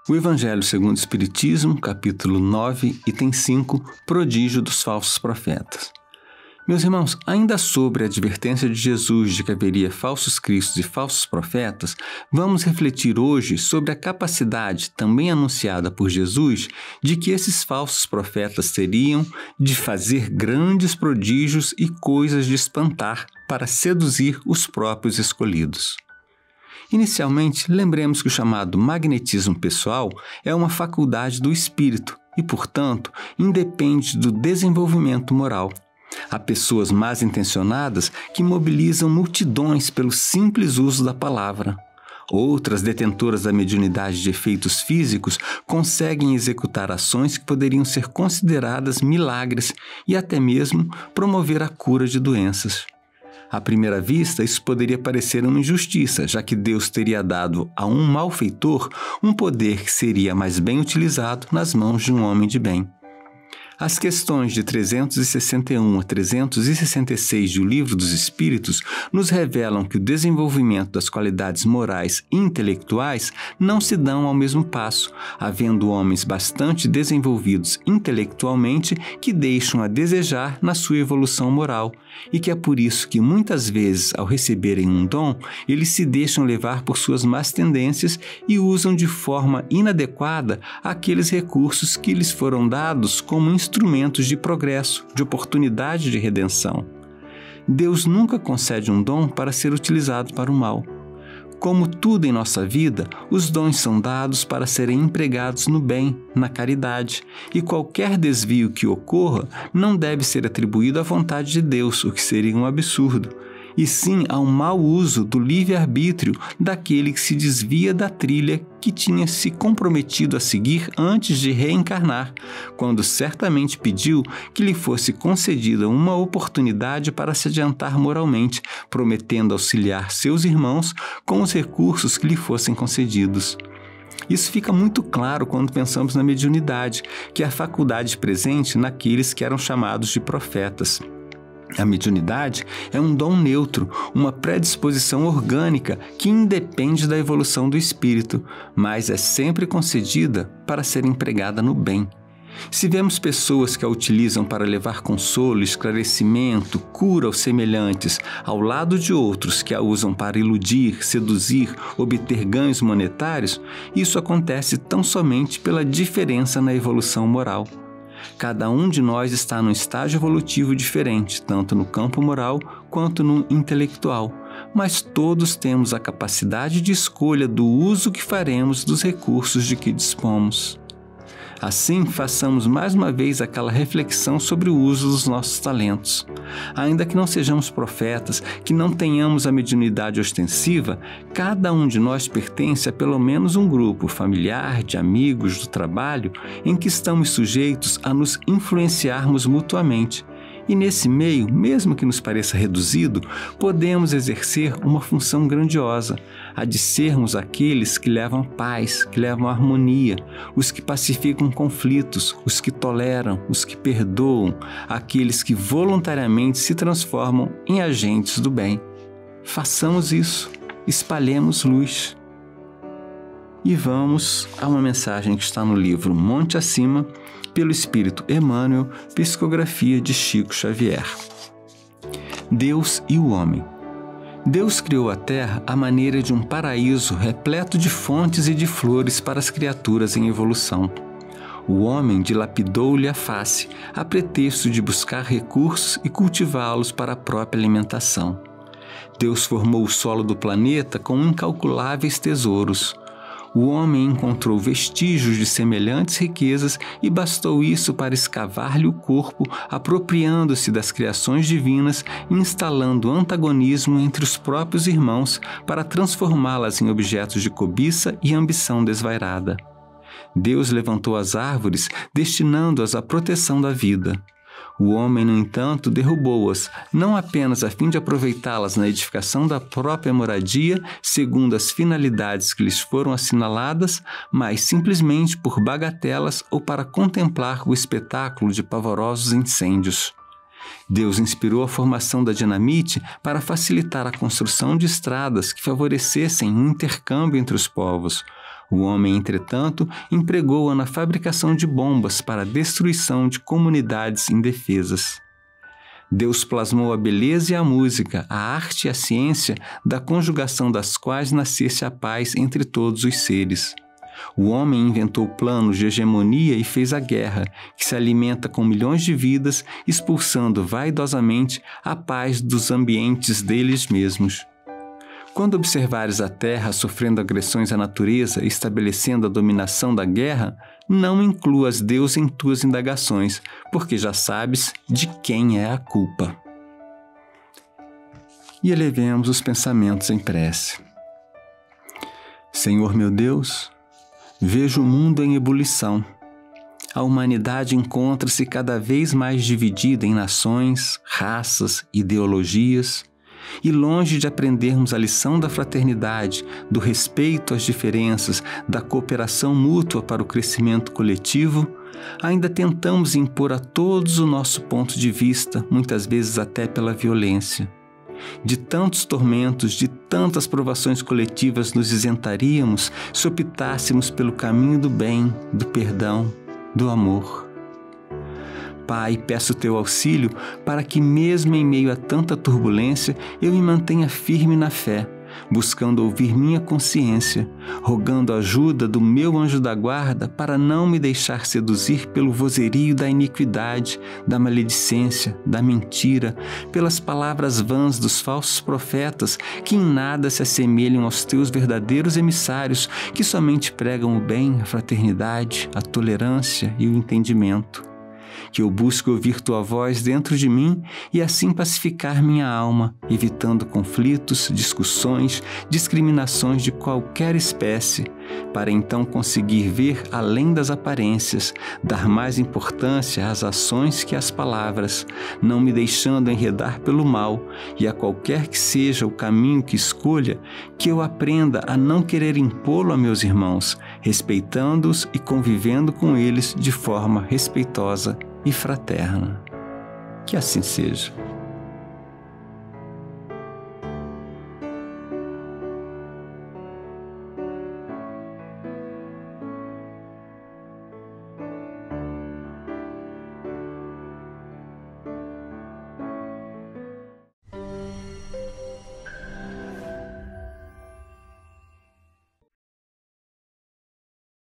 O Evangelho segundo o Espiritismo, capítulo 9, item 5, prodígio dos falsos profetas. Meus irmãos, ainda sobre a advertência de Jesus de que haveria falsos cristos e falsos profetas, vamos refletir hoje sobre a capacidade, também anunciada por Jesus, de que esses falsos profetas teriam de fazer grandes prodígios e coisas de espantar para seduzir os próprios escolhidos. Inicialmente, lembremos que o chamado magnetismo pessoal é uma faculdade do espírito e, portanto, independe do desenvolvimento moral. Há pessoas mal intencionadas que mobilizam multidões pelo simples uso da palavra. Outras, detentoras da mediunidade de efeitos físicos, conseguem executar ações que poderiam ser consideradas milagres e até mesmo promover a cura de doenças. À primeira vista, isso poderia parecer uma injustiça, já que Deus teria dado a um malfeitor um poder que seria mais bem utilizado nas mãos de um homem de bem. As questões de 361 a 366 do Livro dos Espíritos nos revelam que o desenvolvimento das qualidades morais e intelectuais não se dão ao mesmo passo, havendo homens bastante desenvolvidos intelectualmente que deixam a desejar na sua evolução moral, e que é por isso que muitas vezes, ao receberem um dom, eles se deixam levar por suas más tendências e usam de forma inadequada aqueles recursos que lhes foram dados como instrumentos de progresso, de oportunidade de redenção. Deus nunca concede um dom para ser utilizado para o mal. Como tudo em nossa vida, os dons são dados para serem empregados no bem, na caridade, e qualquer desvio que ocorra não deve ser atribuído à vontade de Deus, o que seria um absurdo, e sim ao mau uso do livre-arbítrio daquele que se desvia da trilha que tinha se comprometido a seguir antes de reencarnar, quando certamente pediu que lhe fosse concedida uma oportunidade para se adiantar moralmente, prometendo auxiliar seus irmãos com os recursos que lhe fossem concedidos. Isso fica muito claro quando pensamos na mediunidade, que é a faculdade presente naqueles que eram chamados de profetas. A mediunidade é um dom neutro, uma predisposição orgânica que independe da evolução do espírito, mas é sempre concedida para ser empregada no bem. Se vemos pessoas que a utilizam para levar consolo, esclarecimento, cura aos semelhantes, ao lado de outros que a usam para iludir, seduzir, obter ganhos monetários, isso acontece tão somente pela diferença na evolução moral. Cada um de nós está num estágio evolutivo diferente, tanto no campo moral quanto no intelectual, mas todos temos a capacidade de escolha do uso que faremos dos recursos de que dispomos. Assim, façamos mais uma vez aquela reflexão sobre o uso dos nossos talentos. Ainda que não sejamos profetas, que não tenhamos a mediunidade ostensiva, cada um de nós pertence a pelo menos um grupo familiar, de amigos, do trabalho, em que estamos sujeitos a nos influenciarmos mutuamente. E nesse meio, mesmo que nos pareça reduzido, podemos exercer uma função grandiosa, a de sermos aqueles que levam paz, que levam harmonia, os que pacificam conflitos, os que toleram, os que perdoam, aqueles que voluntariamente se transformam em agentes do bem. Façamos isso, espalhemos luz. E vamos a uma mensagem que está no livro Monte Acima, pelo Espírito Emmanuel, psicografia de Chico Xavier. Deus e o homem. Deus criou a terra à maneira de um paraíso repleto de fontes e de flores para as criaturas em evolução. O homem dilapidou-lhe a face, a pretexto de buscar recursos e cultivá-los para a própria alimentação. Deus formou o solo do planeta com incalculáveis tesouros. O homem encontrou vestígios de semelhantes riquezas e bastou isso para escavar-lhe o corpo, apropriando-se das criações divinas e instalando antagonismo entre os próprios irmãos para transformá-las em objetos de cobiça e ambição desvairada. Deus levantou as árvores, destinando-as à proteção da vida. O homem, no entanto, derrubou-as, não apenas a fim de aproveitá-las na edificação da própria moradia, segundo as finalidades que lhes foram assinaladas, mas simplesmente por bagatelas ou para contemplar o espetáculo de pavorosos incêndios. Deus inspirou a formação da dinamite para facilitar a construção de estradas que favorecessem o intercâmbio entre os povos. O homem, entretanto, empregou-a na fabricação de bombas para a destruição de comunidades indefesas. Deus plasmou a beleza e a música, a arte e a ciência, da conjugação das quais nascesse a paz entre todos os seres. O homem inventou planos de hegemonia e fez a guerra, que se alimenta com milhões de vidas, expulsando vaidosamente a paz dos ambientes deles mesmos. Quando observares a terra sofrendo agressões à natureza e estabelecendo a dominação da guerra, não incluas Deus em tuas indagações, porque já sabes de quem é a culpa. E elevemos os pensamentos em prece. Senhor meu Deus, vejo o mundo em ebulição. A humanidade encontra-se cada vez mais dividida em nações, raças, ideologias, e longe de aprendermos a lição da fraternidade, do respeito às diferenças, da cooperação mútua para o crescimento coletivo, ainda tentamos impor a todos o nosso ponto de vista, muitas vezes até pela violência. De tantos tormentos, de tantas provações coletivas nos isentaríamos se optássemos pelo caminho do bem, do perdão, do amor. Pai, peço teu auxílio para que, mesmo em meio a tanta turbulência, eu me mantenha firme na fé, buscando ouvir minha consciência, rogando a ajuda do meu anjo da guarda para não me deixar seduzir pelo vozerio da iniquidade, da maledicência, da mentira, pelas palavras vãs dos falsos profetas que em nada se assemelham aos teus verdadeiros emissários que somente pregam o bem, a fraternidade, a tolerância e o entendimento. Que eu busque ouvir tua voz dentro de mim e assim pacificar minha alma, evitando conflitos, discussões, discriminações de qualquer espécie, para então conseguir ver além das aparências, dar mais importância às ações que às palavras, não me deixando enredar pelo mal, e a qualquer que seja o caminho que escolha, que eu aprenda a não querer impô-lo a meus irmãos, respeitando-os e convivendo com eles de forma respeitosa e fraterna. Que assim seja.